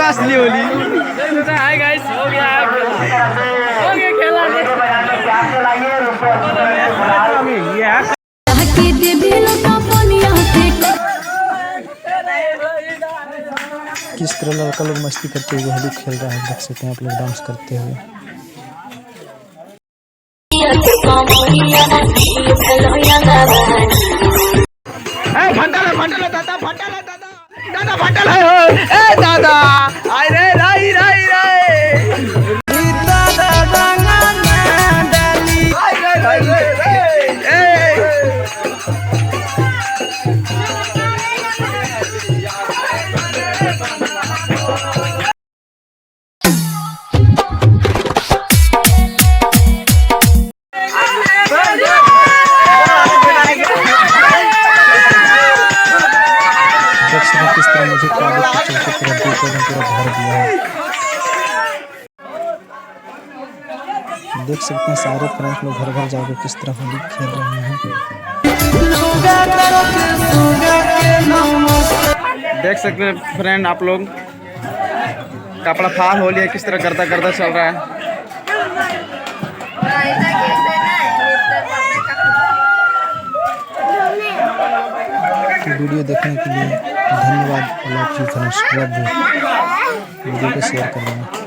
असली Holi hi guys हो गया खेला किस तरह लड़का लोग मस्ती करते हुए होली खेल रहा है, देख सकते हैं आप लोग डांस करते हुए। दादा आय रे राई राई राई किस तरह मुझे काले चलते पूरा भर दिया है। देख सकते हैं सारे फ्रेंड्स लोग घर घर जाकर किस तरह होली खेल रहे हैं। देख सकते हैं फ्रेंड आप लोग कपड़ा फाड़ होली है किस तरह करता करता चल रहा है। वीडियो देखने के लिए धन्यवाद। वीडियो को शेयर कर देना।